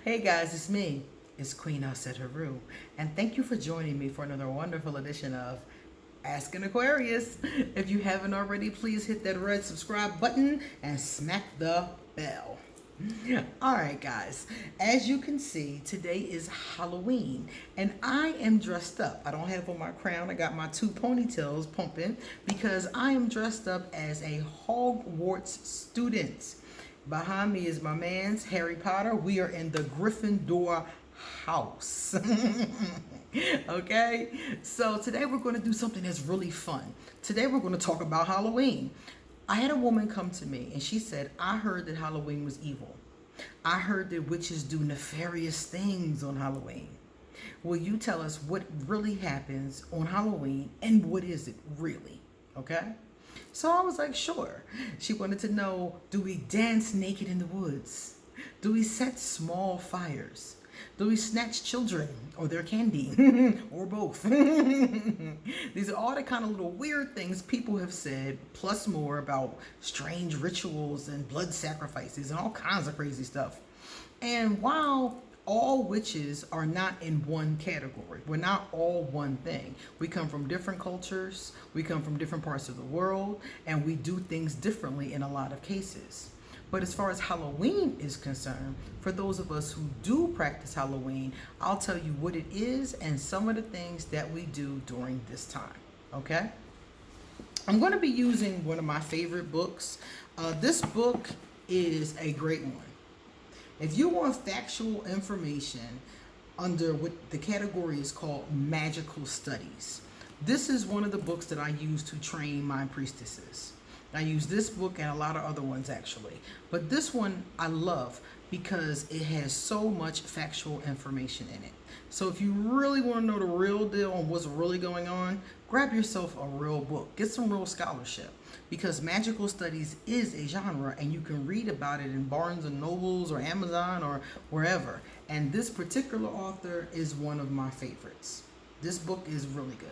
Hey guys, it's me. It's Queen Outset Haru. And thank you for joining me for another wonderful edition of Ask an Aquarius. If you haven't already, please hit that red subscribe button and smack the bell. Alright guys, as you can see, today is Halloween and I am dressed up. I don't have on my crown, I got my two ponytails pumping because I am dressed up as a Hogwarts student. Behind me is my man's Harry Potter. We are in the Gryffindor house. Okay? So today we're going to do something that's really fun. Today we're going to talk about Halloween. I had a woman come to me and she said, I heard that Halloween was evil. I heard that witches do nefarious things on Halloween. Will you tell us what really happens on Halloween and what is it really? Okay? So I was like, sure. She wanted to know, do we dance naked in the woods? Do we set small fires? Do we snatch children or their candy? Or both? These are all the kind of little weird things people have said, plus more about strange rituals and blood sacrifices and all kinds of crazy stuff. And while all witches are not in one category, we're not all one thing. We come from different cultures, we come from different parts of the world, and we do things differently in a lot of cases. But as far as Halloween is concerned, for those of us who do practice Halloween, I'll tell you what it is and some of the things that we do during this time, okay? I'm going to be using one of my favorite books. This book is a great one. If you want factual information under what the category is called magical studies, this is one of the books that I use to train my priestesses. I use this book and a lot of other ones actually. But this one I love because it has so much factual information in it. So if you really want to know the real deal on what's really going on, grab yourself a real book. Get some real scholarship. Because magical studies is a genre and you can read about it in Barnes and Nobles or Amazon or wherever. And this particular author is one of my favorites. This book is really good.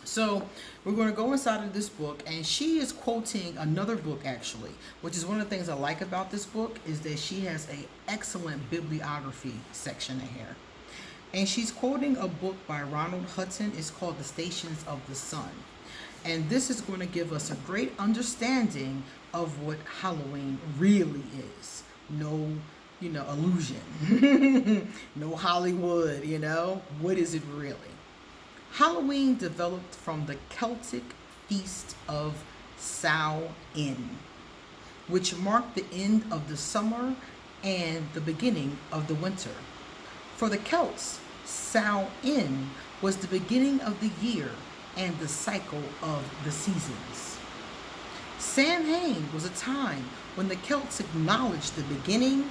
So we're going to go inside of this book, and she is quoting another book actually, which is one of the things I like about this book is that she has an excellent bibliography section in here. And she's quoting a book by Ronald Hutton. It's called The Stations of the Sun. And this is going to give us a great understanding of what Halloween really is. No, illusion. No Hollywood, What is it really? Halloween developed from the Celtic feast of Samhain, which marked the end of the summer and the beginning of the winter. For the Celts, Samhain was the beginning of the year and the cycle of the seasons. Samhain was a time when the Celts acknowledged the beginning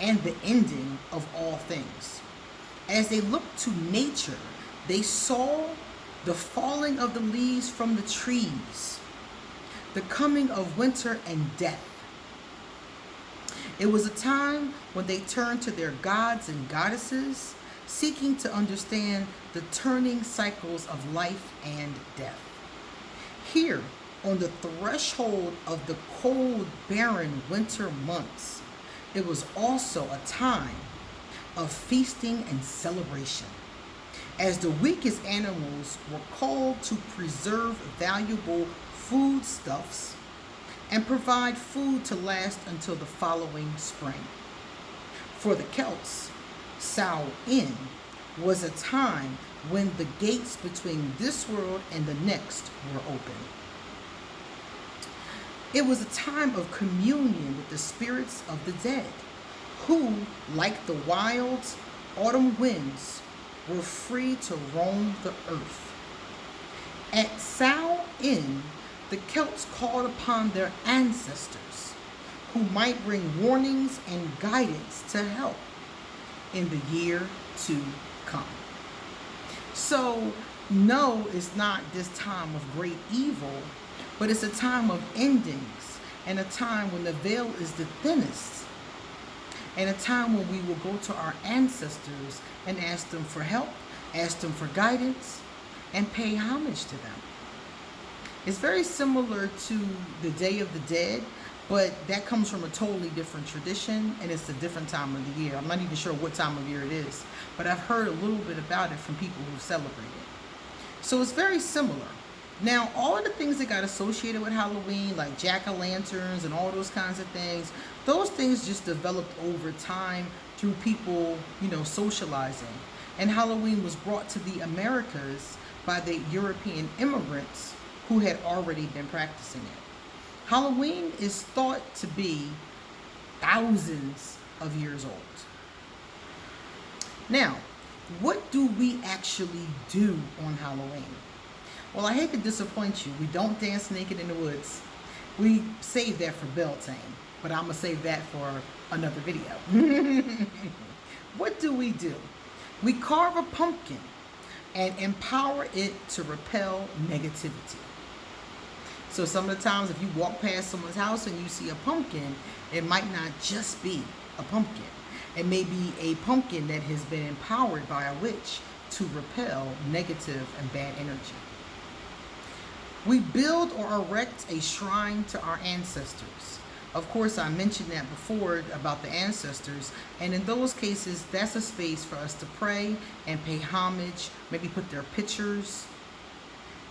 and the ending of all things. As they looked to nature, they saw the falling of the leaves from the trees, the coming of winter and death. It was a time when they turned to their gods and goddesses, seeking to understand the turning cycles of life and death. Here, on the threshold of the cold, barren winter months, it was also a time of feasting and celebration, as the weakest animals were called to preserve valuable foodstuffs and provide food to last until the following spring. For the Celts, Samhain was a time when the gates between this world and the next were open. It was a time of communion with the spirits of the dead, who, like the wild autumn winds, were free to roam the earth. At Samhain, the Celts called upon their ancestors, who might bring warnings and guidance to help in the year to come. So, no, it's not this time of great evil, but it's a time of endings and a time when the veil is the thinnest, and a time when we will go to our ancestors and ask them for help, ask them for guidance, and pay homage to them. It's very similar to the Day of the Dead, But that comes from a totally different tradition, and it's a different time of the year. I'm not even sure what time of year it is, but I've heard a little bit about it from people who celebrate it. So it's very similar. Now, all of the things that got associated with Halloween, like jack-o'-lanterns and all those kinds of things, those things just developed over time through people, socializing. And Halloween was brought to the Americas by the European immigrants who had already been practicing it. Halloween is thought to be thousands of years old. Now, what do we actually do on Halloween? Well, I hate to disappoint you. We don't dance naked in the woods. We save that for Beltane, but I'm going to save that for another video. What do? We carve a pumpkin and empower it to repel negativity. So some of the times if you walk past someone's house and you see a pumpkin, it might not just be a pumpkin. It may be a pumpkin that has been empowered by a witch to repel negative and bad energy. We build or erect a shrine to our ancestors. Of course, I mentioned that before about the ancestors, and in those cases, that's a space for us to pray and pay homage, maybe put their pictures,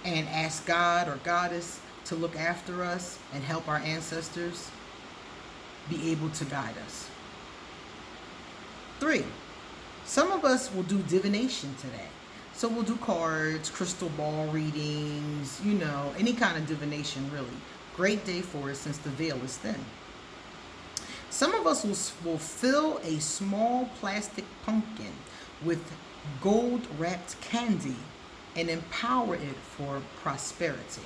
and ask God or Goddess to look after us and help our ancestors be able to guide us. 3, some of us will do divination today. So we'll do cards, crystal ball readings, any kind of divination really. Great day for it since the veil is thin. Some of us will fill a small plastic pumpkin with gold wrapped candy and empower it for prosperity.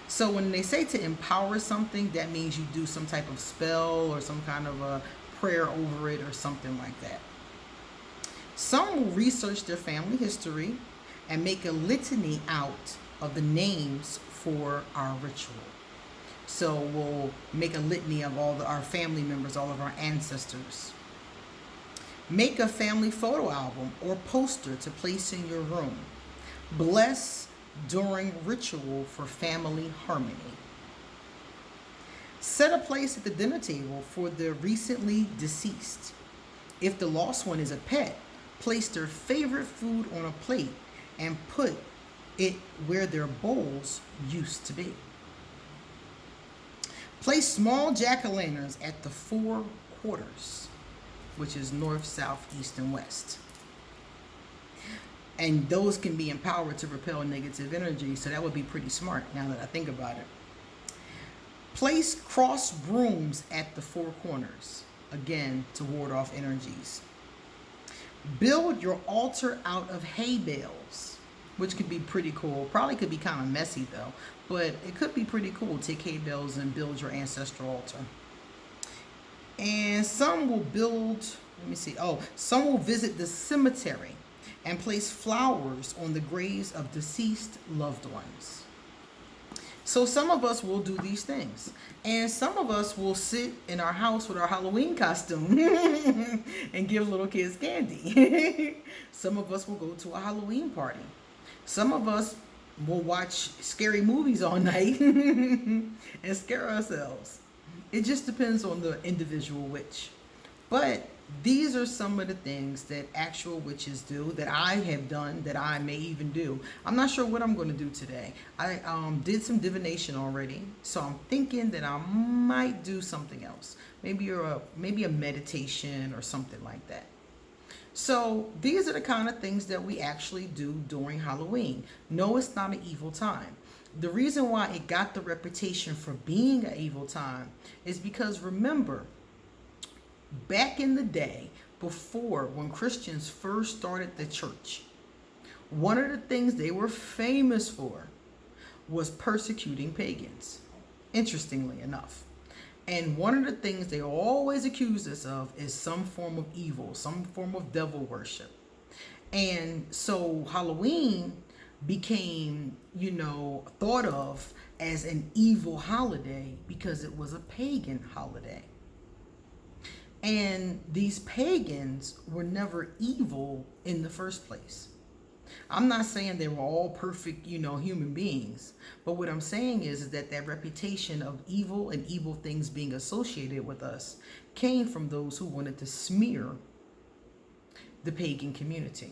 So when they say to empower something, that means you do some type of spell or some kind of a prayer over it or something like that. Some will research their family history and make a litany out of the names for our ritual. So we'll make a litany of all our family members, all of our ancestors. Make a family photo album or poster to place in your room. Bless during ritual for family harmony. Set a place at the dinner table for the recently deceased. If the lost one is a pet, place their favorite food on a plate and put it where their bowls used to be. Place small jack-o'-lanterns at the 4 quarters, which is north, south, east, and west. And those can be empowered to repel negative energy, so that would be pretty smart now that I think about it. Place cross brooms at the 4 corners, again, to ward off energies. Build your altar out of hay bales, which could be pretty cool. Probably could be kind of messy though, but it could be pretty cool. Take hay bales and build your ancestral altar. And some will some will visit the cemetery and place flowers on the graves of deceased loved ones. So some of us will do these things. And some of us will sit in our house with our Halloween costume and give little kids candy. Some of us will go to a Halloween party. Some of us will watch scary movies all night and scare ourselves. It just depends on the individual witch. But these are some of the things that actual witches do, that I have done, that I may even do. I'm not sure what I'm going to do today. I did some divination already, so I'm thinking that I might do something else. Maybe a meditation or something like that. So these are the kind of things that we actually do during Halloween. No, it's not an evil time. The reason why it got the reputation for being an evil time is because, remember, back in the day, before, when Christians first started the church, one of the things they were famous for was persecuting pagans, interestingly enough. And one of the things they always accused us of is some form of evil, some form of devil worship. And so Halloween became, thought of as an evil holiday because it was a pagan holiday. And these pagans were never evil in the first place. I'm not saying they were all perfect, human beings. But what I'm saying is that that reputation of evil and evil things being associated with us came from those who wanted to smear the pagan community.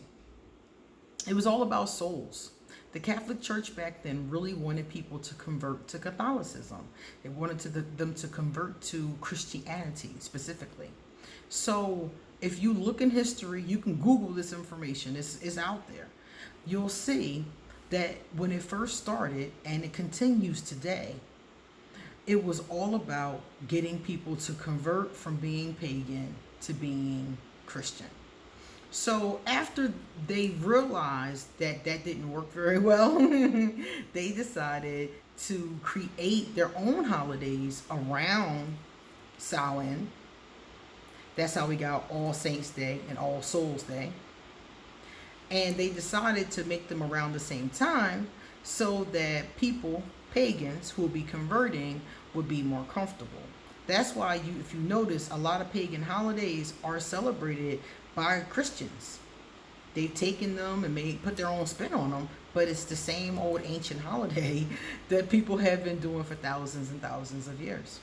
It was all about souls. The Catholic Church back then really wanted people to convert to Catholicism. They wanted them to convert to Christianity specifically. So if you look in history, you can Google this information. It's out there. You'll see that when it first started, and it continues today, it was all about getting people to convert from being pagan to being Christian. So after they realized that that didn't work very well, they decided to create their own holidays around Samhain. That's how we got All Saints Day and All Souls Day. And they decided to make them around the same time so that people, pagans who will be converting, would be more comfortable. That's why if you notice, a lot of pagan holidays are celebrated by Christians. They've taken them and put their own spin on them, but it's the same old ancient holiday that people have been doing for thousands and thousands of years.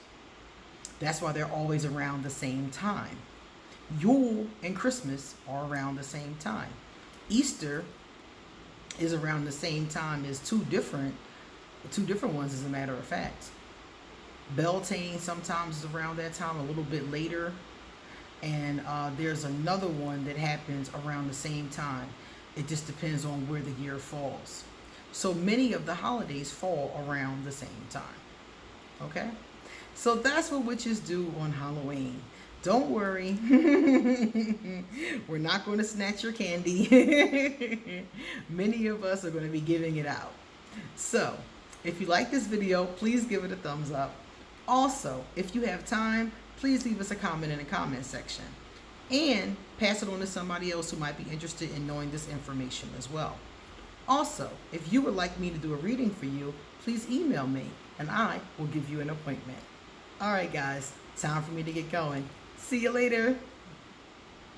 That's why they're always around the same time. Yule and Christmas are around the same time. Easter is around the same time as two different ones, as a matter of fact. Beltane sometimes is around that time, a little bit later. And there's another one that happens around the same time. It just depends on where the year falls. So many of the holidays fall around the same time. Okay? So that's what witches do on Halloween. Don't worry. We're not going to snatch your candy. Many of us are going to be giving it out. So, if you like this video, please give it a thumbs up. Also, if you have time, please leave us a comment in the comment section. And pass it on to somebody else who might be interested in knowing this information as well. Also, if you would like me to do a reading for you, please email me and I will give you an appointment. All right, guys, time for me to get going. See you later.